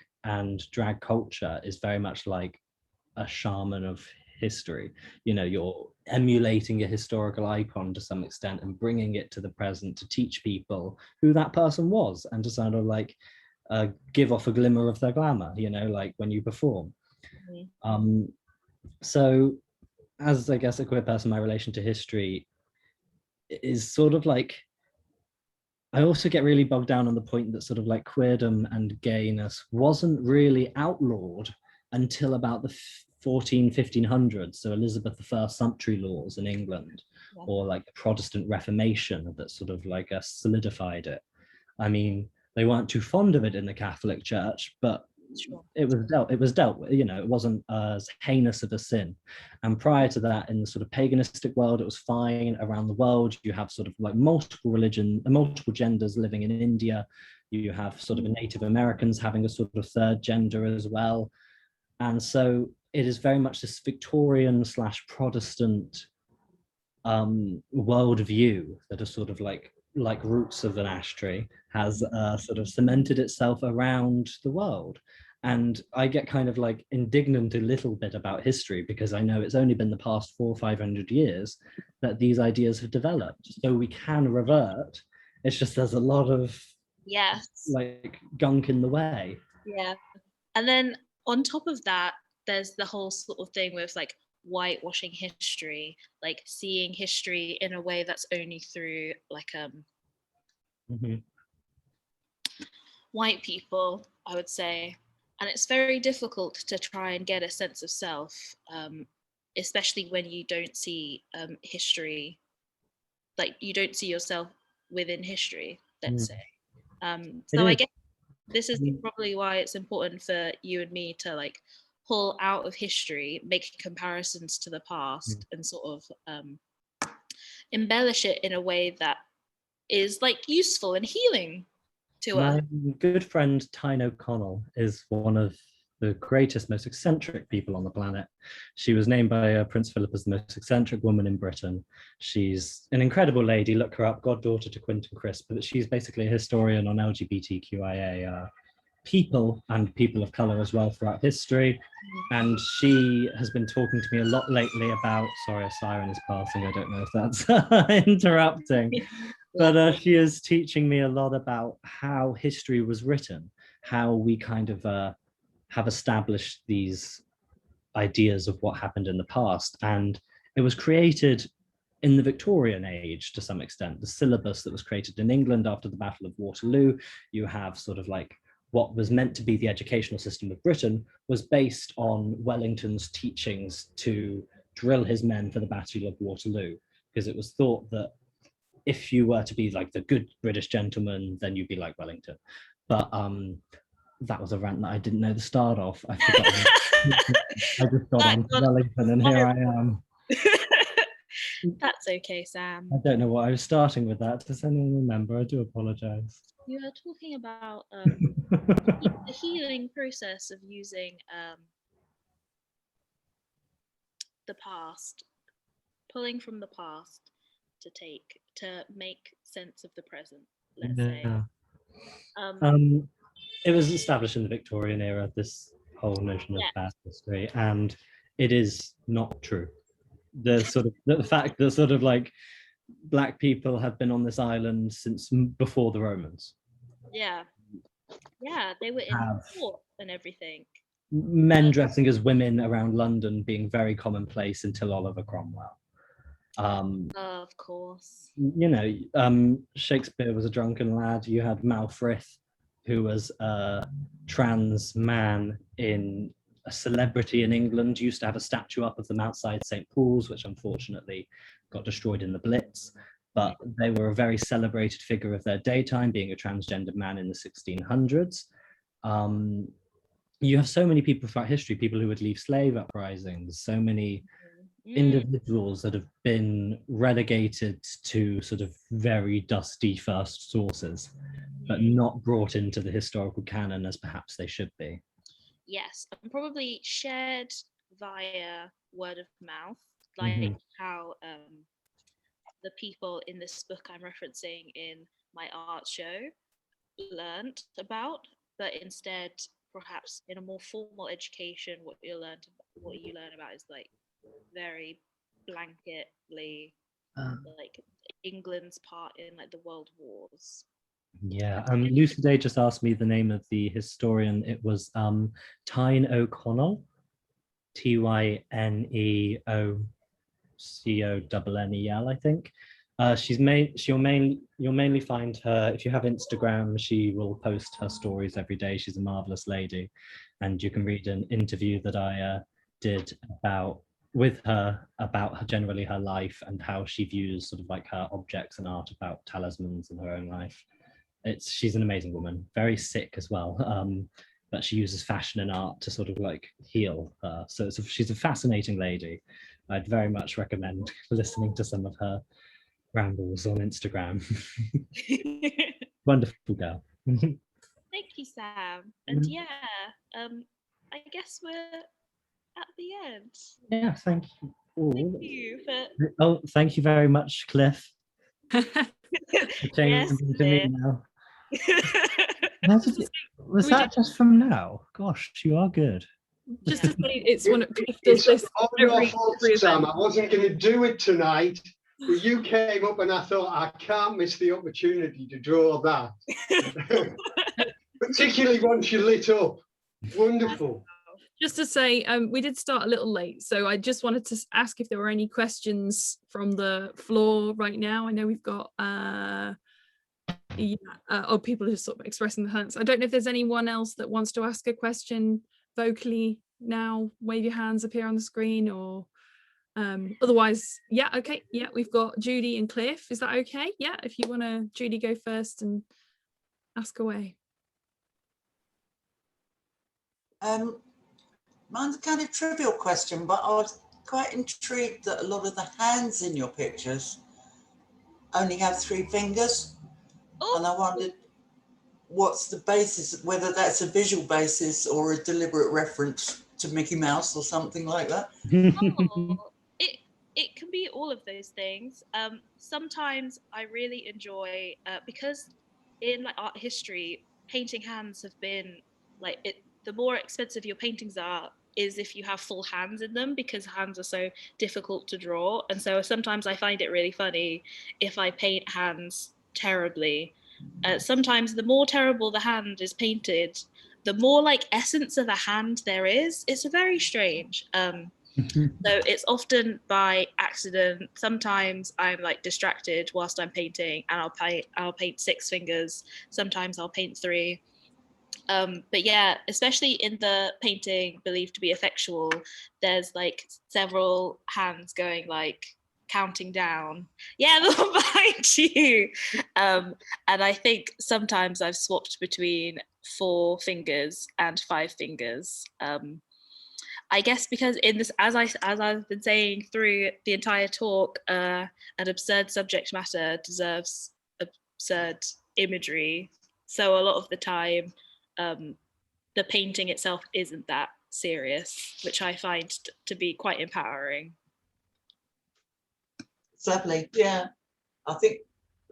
culture is very much like a shaman of history. You know, you're emulating a historical icon to some extent and bringing it to the present to teach people who that person was, and to sort of like give off a glimmer of their glamour, you know, like when you perform. So as I guess a queer person, my relation to history is sort of like, I also get really bogged down on the point that sort of like queerdom and gayness wasn't really outlawed until about the 1500s. So Elizabeth I sumptuary laws in England, or like the Protestant Reformation that sort of like solidified it. I mean, they weren't too fond of it in the Catholic Church, but it was dealt with, you know, it wasn't as heinous of a sin. And prior to that, in the sort of paganistic world, it was fine. Around the world, you have sort of like multiple multiple genders living in India. You have sort of Native Americans having a sort of third gender as well. And so it is very much this Victorian / Protestant worldview that is sort of like roots of an ashtray has sort of cemented itself around the world. And I get kind of like indignant a little bit about history, because I know it's only been the past 400 or 500 years that these ideas have developed. So we can revert. It's just there's a lot of like gunk in the way. Yeah. And then on top of that, there's the whole sort of thing with like whitewashing history, like seeing history in a way that's only through like white people, I would say. And it's very difficult to try and get a sense of self, especially when you don't see history, like you don't see yourself within history, let's say. So I guess this is probably why it's important for you and me to like pull out of history, make comparisons to the past, and sort of embellish it in a way that is like useful and healing to us. My good friend Tyne O'Connell is one of the greatest, most eccentric people on the planet. She was named by Prince Philip as the most eccentric woman in Britain. She's an incredible lady. Look her up, goddaughter to Quentin Crisp. But she's basically a historian on LGBTQIA people and people of color as well throughout history. And she has been talking to me a lot lately about, sorry, a siren is passing. I don't know if that's interrupting. But she is teaching me a lot about how history was written, how we kind of have established these ideas of what happened in the past. And it was created in the Victorian age, to some extent, the syllabus that was created in England after the Battle of Waterloo, you have sort of like what was meant to be the educational system of Britain was based on Wellington's teachings to drill his men for the Battle of Waterloo, because it was thought that if you were to be like the good British gentleman, then you'd be like Wellington. But that was a rant that I didn't know the start of. I forgot. I just got on to Wellington, and here I am. That's okay, Sam. I don't know what I was starting with that. Does anyone remember? I do apologize. You were talking about the healing process of using the past, pulling from the past to make sense of the present, let's say. It was established in the Victorian era, this whole notion of past history, and it is not true. The fact that sort of like Black people have been on this island since before the Romans. Yeah, they were in port and everything. Men dressing as women around London being very commonplace until Oliver Cromwell. Of course. You know, Shakespeare was a drunken lad. You had Malfrith, who was a trans man in a celebrity in England, used to have a statue up of them outside St. Paul's, which unfortunately got destroyed in the Blitz. But they were a very celebrated figure of their daytime, being a transgender man in the 1600s. You have so many people throughout history, people who would leave slave uprisings, so many individuals that have been relegated to sort of very dusty first sources, but not brought into the historical canon as perhaps they should be. Yes, and probably shared via word of mouth, like how the people in this book I'm referencing in my art show learned about, but instead, perhaps in a more formal education, what you learn about is like very blanketly like England's part in like the world wars. Yeah, Lucy Day just asked me the name of the historian. It was Tyne O'Connell, TYNEOCONNEL, I think. You'll mainly find her if you have Instagram. She will post her stories every day. She's a marvelous lady, and you can read an interview that I did with her about generally her life and how she views sort of like her objects and art, about talismans in her own life. She's an amazing woman, very sick as well, but she uses fashion and art to sort of like heal her. So she's a fascinating lady. I'd very much recommend listening to some of her rambles on Instagram. Wonderful girl. Thank you, Sam. And I guess we're at the end. Yeah, thank you. Thank you thank you very much, Cliff. Yes, to me now. Was that just from now? Gosh, you are good. Just to say, it's one of Cliff does this. All your fault, Sam. I wasn't going to do it tonight, but you came up and I thought I can't miss the opportunity to draw that. Particularly once you lit up. Wonderful. Just to say, we did start a little late, so I just wanted to ask if there were any questions from the floor right now. I know we've got people are just sort of expressing their hands. I don't know if there's anyone else that wants to ask a question vocally now. Wave your hands appear on the screen, or otherwise, okay, we've got Judy and Cliff. Is that okay? Yeah, if you want to, Judy, go first and ask away. Mine's a kind of trivial question, but I was quite intrigued that a lot of the hands in your pictures only have 3 fingers. Oh. And I wondered what's the basis, whether that's a visual basis or a deliberate reference to Mickey Mouse or something like that. It can be all of those things. Sometimes I really enjoy, because in like art history, painting hands have been like the more expensive your paintings are is if you have full hands in them, because hands are so difficult to draw. And so sometimes I find it really funny if I paint hands terribly. Sometimes the more terrible the hand is painted, the more like essence of a hand there is. It's very strange. So it's often by accident. Sometimes I'm like distracted whilst I'm painting, and I'll paint 6 fingers. Sometimes I'll paint 3. But yeah, especially in the painting believed to be effectual, there's like several hands going like counting down. Yeah, the one behind you. And I think sometimes I've swapped between 4 fingers and 5 fingers. I guess because in this, as I've been saying through the entire talk, an absurd subject matter deserves absurd imagery. So a lot of the time, the painting itself isn't that serious, which I find to be quite empowering. Sadly, yeah. I think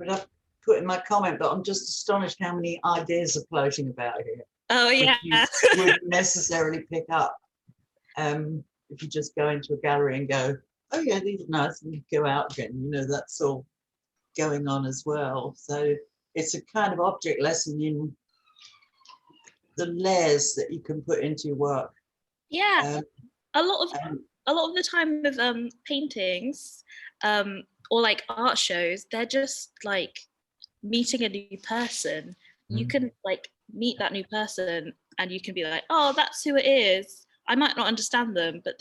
I've put in my comment, but I'm just astonished how many ideas are floating about here. Oh yeah. You wouldn't necessarily pick up if you just go into a gallery and go, oh yeah, these are nice, and you go out again. You know, that's all going on as well. So it's a kind of object lesson in the layers that you can put into your work. Yeah, a lot of the time with paintings or like art shows, they're just like meeting a new person. You can like meet that new person and you can be like, oh, that's who it is. I might not understand them, but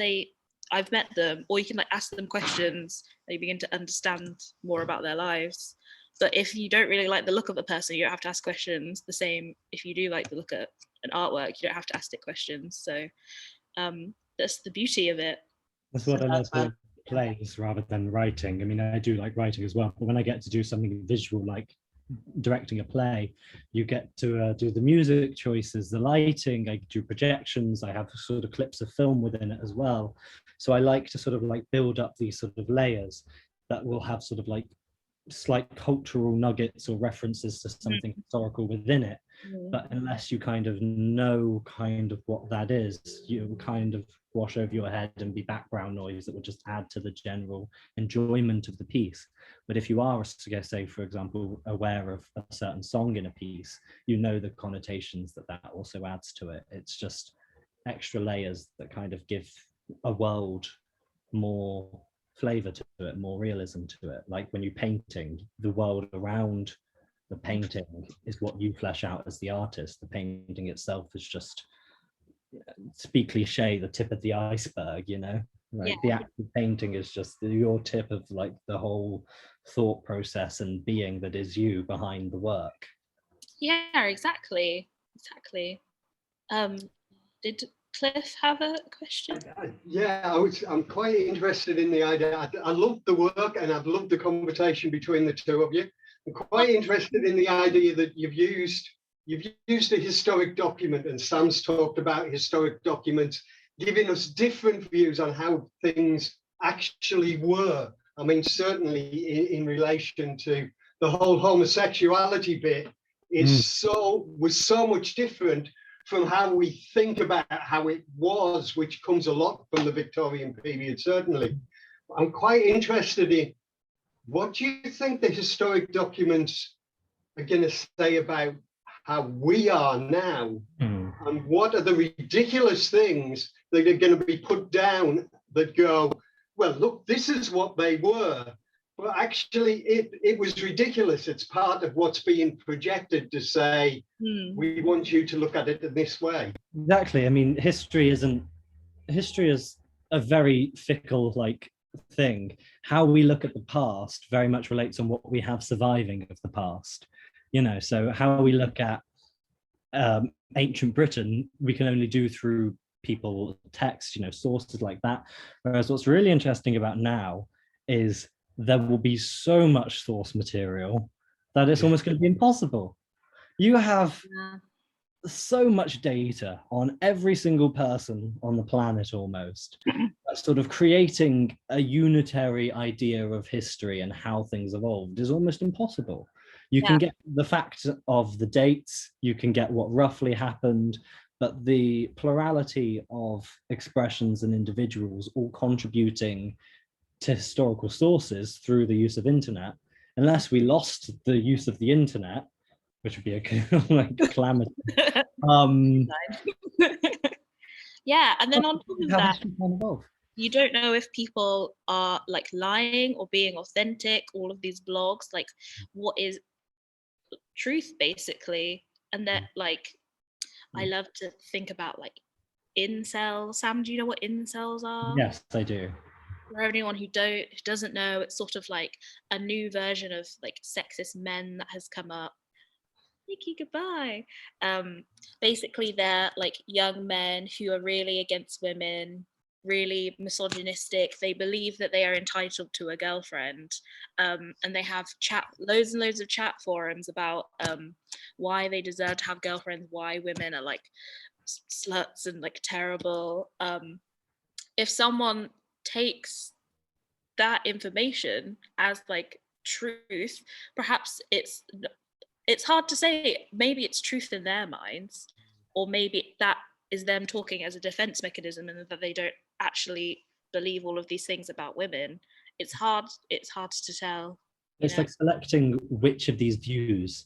I've met them. Or you can like ask them questions and you begin to understand more about their lives. But if you don't really like the look of a person, you don't have to ask questions. The same if you do like the look at an artwork, you don't have to ask it questions. So that's the beauty of it. That's what I love about plays rather than writing. I mean, I do like writing as well, but when I get to do something visual like directing a play, you get to do the music choices, the lighting, I do projections, I have sort of clips of film within it as well. So I like to sort of like build up these sort of layers that will have sort of like slight cultural nuggets or references to something historical within it. But unless you kind of know kind of what that is, you kind of wash over your head and be background noise that will just add to the general enjoyment of the piece. But if you are, say, for example, aware of a certain song in a piece, you know the connotations that also adds to it. It's just extra layers that kind of give a world more flavor to it, more realism to it. Like when you're painting, the world around the painting is what you flesh out as the artist. The painting itself is just, speak cliche, the tip of the iceberg, you know? Like the actual painting is just your tip of like the whole thought process and being that is you behind the work. Yeah, exactly. Did Cliff have a question? Yeah, I'm quite interested in the idea. I love the work and I've loved the conversation between the two of you. I'm quite interested in the idea that you've used a historic document, and Sam's talked about historic documents giving us different views on how things actually were. I mean, certainly in relation to the whole homosexuality bit was so much different from how we think about how it was, which comes a lot from the Victorian period, certainly. I'm quite interested in what do you think the historic documents are going to say about how we are now? And what are the ridiculous things that are going to be put down that go, well, look, this is what they were. But actually, it was ridiculous. It's part of what's being projected to say, we want you to look at it in this way. Exactly. I mean, history is a very fickle like thing. How we look at the past very much relates on what we have surviving of the past. You know, so how we look at ancient Britain, we can only do through people, text, you know, sources like that. Whereas what's really interesting about now is there will be so much source material that it's almost going to be impossible. You have so much data on every single person on the planet almost, sort of creating a unitary idea of history and how things evolved is almost impossible. You can get the fact of the dates, you can get what roughly happened, but the plurality of expressions and individuals all contributing to historical sources through the use of internet, unless we lost the use of the internet, which would be a like calamity. Yeah, and then on top of that, you don't know if people are like lying or being authentic, all of these blogs, like what is truth basically. And that like I love to think about like incels. Sam, do you know what incels are? Yes, I do. For anyone who doesn't know, it's sort of like a new version of like sexist men that has come up. Nikki, goodbye. Basically, they're like young men who are really against women, really misogynistic. They believe that they are entitled to a girlfriend, and they have loads and loads of chat forums about why they deserve to have girlfriends, why women are like sluts and like terrible. If someone takes that information as like truth, perhaps it's hard to say. Maybe it's truth in their minds, or maybe that is them talking as a defense mechanism and that they don't actually believe all of these things about women. It's hard to tell. It's like selecting which of these views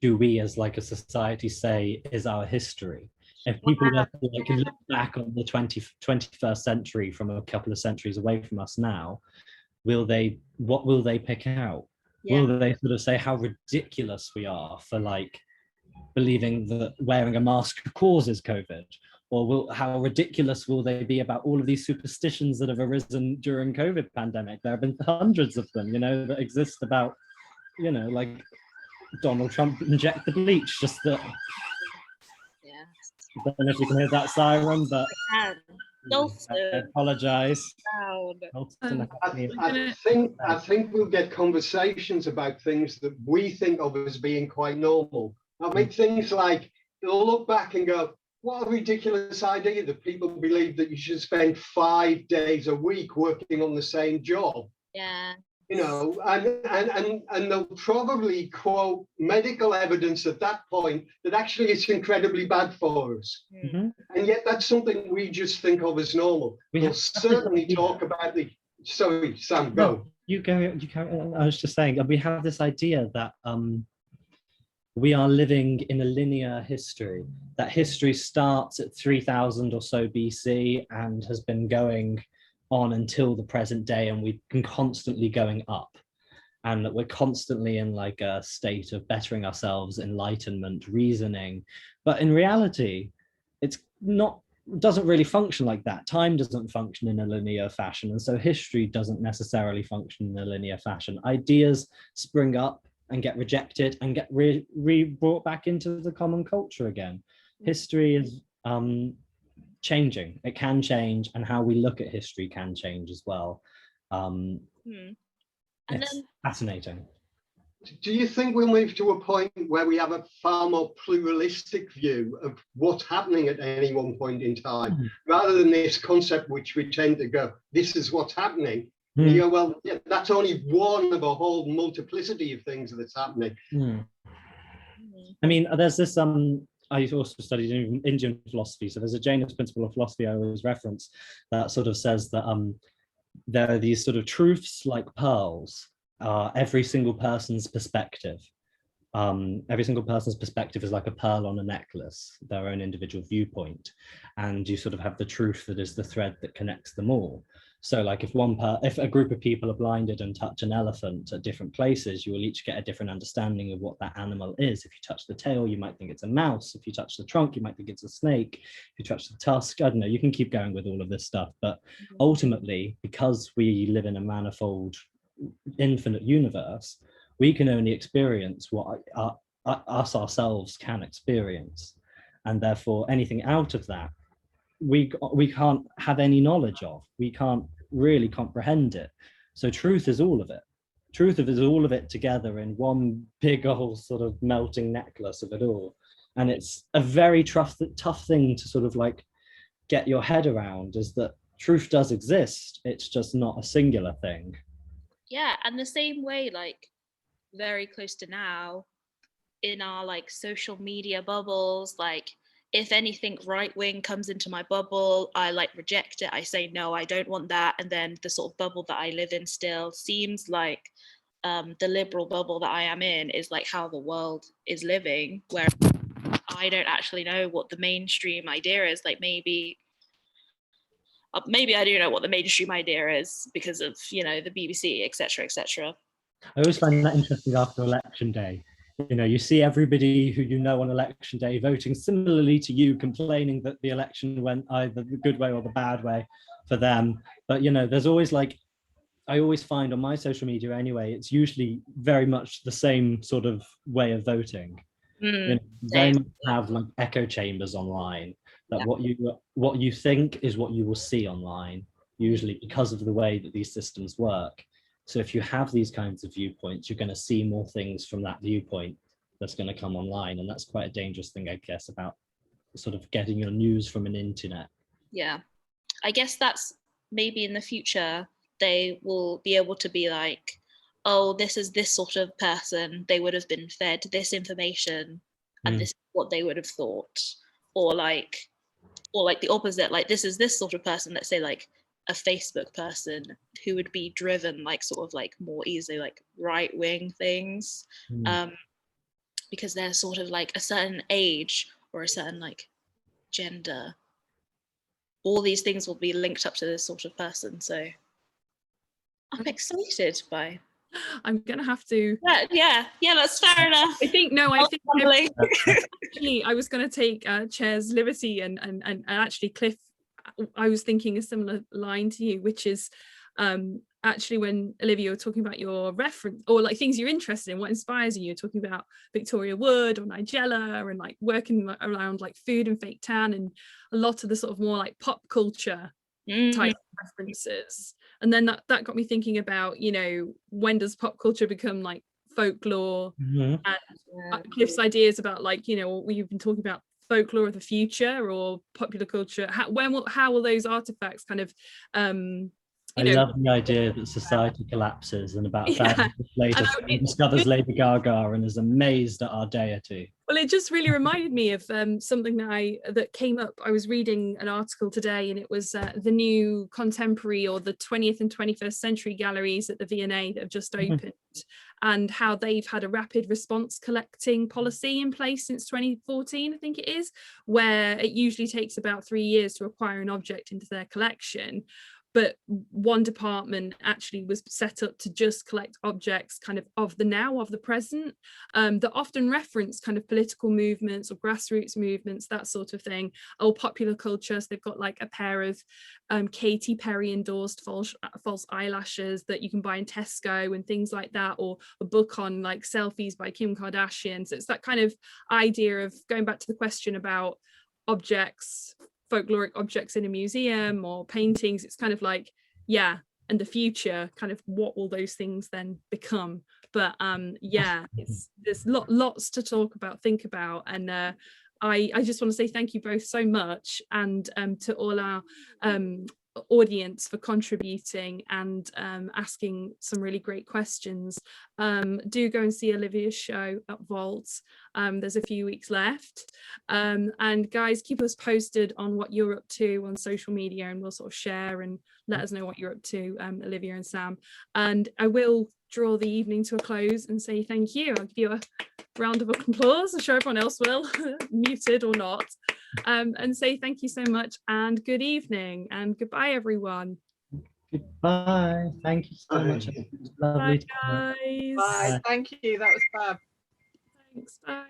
do we as like a society say is our history. If people were to like look back on the 21st century from a couple of centuries away from us now, what will they pick out? Will they sort of say how ridiculous we are for like believing that wearing a mask causes COVID? Or how ridiculous will they be about all of these superstitions that have arisen during COVID pandemic? There have been hundreds of them, that exist about, like Donald Trump inject the bleach, just that. Yeah. I don't know if you can hear that siren, but I apologize. I think we'll get conversations about things that we think of as being quite normal. I mean, things like they'll look back and go, what a ridiculous idea that people believe that you should spend 5 days a week working on the same job. Yeah. And they'll probably quote medical evidence at that point that actually it's incredibly bad for us. Mm-hmm. And yet that's something we just think of as normal. We'll certainly talk about sorry, Sam, go. No, you go. I was just saying, we have this idea that we are living in a linear history, that history starts at 3000 or so BC and has been going on until the present day, and we've been constantly going up, and that we're constantly in like a state of bettering ourselves, enlightenment, reasoning. But in reality, doesn't really function like that. Time doesn't function in a linear fashion, and so history doesn't necessarily function in a linear fashion. Ideas spring up and get rejected and get brought back into the common culture again. History is changing. It can change, and how we look at history can change as well. It's fascinating. Do you think we'll move to a point where we have a far more pluralistic view of what's happening at any one point in time, rather than this concept which we tend to go, this is what's happening? You go, well, yeah, that's only one of a whole multiplicity of things that's happening. I mean, there's this I also studied Indian philosophy, so there's a Jaina principle of philosophy I always reference that sort of says that there are these sort of truths like pearls, every single person's perspective. Every single person's perspective is like a pearl on a necklace, their own individual viewpoint, and you sort of have the truth that is the thread that connects them all. So like if a group of people are blinded and touch an elephant at different places, you will each get a different understanding of what that animal is. If you touch the tail, you might think it's a mouse. If you touch the trunk, you might think it's a snake. If you touch the tusk, I don't know, you can keep going with all of this stuff. But ultimately, because we live in a manifold, infinite universe, we can only experience what us ourselves can experience. And therefore, anything out of that, we can't have any knowledge of. We can't really comprehend it. So truth is all of it. Truth is all of it together in one big old sort of melting necklace of it all. And it's a very tough thing to sort of like get your head around, is that truth does exist. It's just not a singular thing. Yeah, and the same way, like very close to now, in our like social media bubbles, like if anything right wing comes into my bubble, I like reject it. I say, no, I don't want that. And then the sort of bubble that I live in still seems like the liberal bubble that I am in is like how the world is living, where I don't actually know what the mainstream idea is. Like maybe maybe I do know what the mainstream idea is because of, you know, the BBC, etc., etc. I always find that interesting after election day. You know, you see everybody who you know on election day voting similarly to you, complaining that the election went either the good way or the bad way for them. But, you know, there's always like, I always find on my social media anyway, it's usually very much the same sort of way of voting. You know, very much have like echo chambers online, that what you think is what you will see online, usually because of the way that these systems work. So if you have these kinds of viewpoints, you're going to see more things from that viewpoint that's going to come online. And that's quite a dangerous thing, I guess, about sort of getting your news from an internet. Yeah, I guess that's maybe in the future, they will be able to be like, oh, this is this sort of person, they would have been fed this information and this is what they would have thought. Or like the opposite, like this is this sort of person, let's say like a Facebook person who would be driven like sort of like more easily like right-wing things, because they're sort of like a certain age or a certain like gender. All these things will be linked up to this sort of person. So I'm excited by. I'm gonna have to. Yeah, that's fair enough. I think actually I was gonna take Chair's liberty and actually, Cliff, I was thinking a similar line to you, which is actually when Olivia, you're talking about your reference or like things you're interested in, what inspires you. You're talking about Victoria Wood or Nigella and like working around like food and fake tan and a lot of the sort of more like pop culture type references. And then that got me thinking about, you know, when does pop culture become like folklore? And Cliff's ideas about like, you know, we've been talking about folklore of the future or popular culture. How will those artifacts kind of I love the idea that society collapses and about 1,000 years later someone discovers Lady Gaga and is amazed at our deity. Well, it just really reminded me of something that came up. I was reading an article today, and it was the new contemporary or the 20th and 21st century galleries at the V&A that have just opened, and how they've had a rapid response collecting policy in place since 2014, I think it is, where it usually takes about 3 years to acquire an object into their collection. But one department actually was set up to just collect objects kind of the now, of the present, that often reference kind of political movements or grassroots movements, that sort of thing, or popular culture. So they've got like a pair of Katy Perry endorsed false eyelashes that you can buy in Tesco and things like that, or a book on like selfies by Kim Kardashian. So it's that kind of idea of going back to the question about objects, folkloric objects in a museum or paintings. It's kind of like, yeah, and the future, kind of what will those things then become? But there's lots to talk about, think about, and I just want to say thank you both so much, and to all our audience for contributing and asking some really great questions. Do go and see Olivia's show at Vaults. There's a few weeks left, and guys, keep us posted on what you're up to on social media, and we'll sort of share and let us know what you're up to, Olivia and Sam. And I will draw the evening to a close and say thank you. I'll give you a round of applause. I'm sure everyone else will, muted or not, and say thank you so much and good evening and goodbye, everyone. Goodbye. Thank you so much. It was lovely. Bye, guys. Bye. Thank you. That was fab. Thanks. Bye.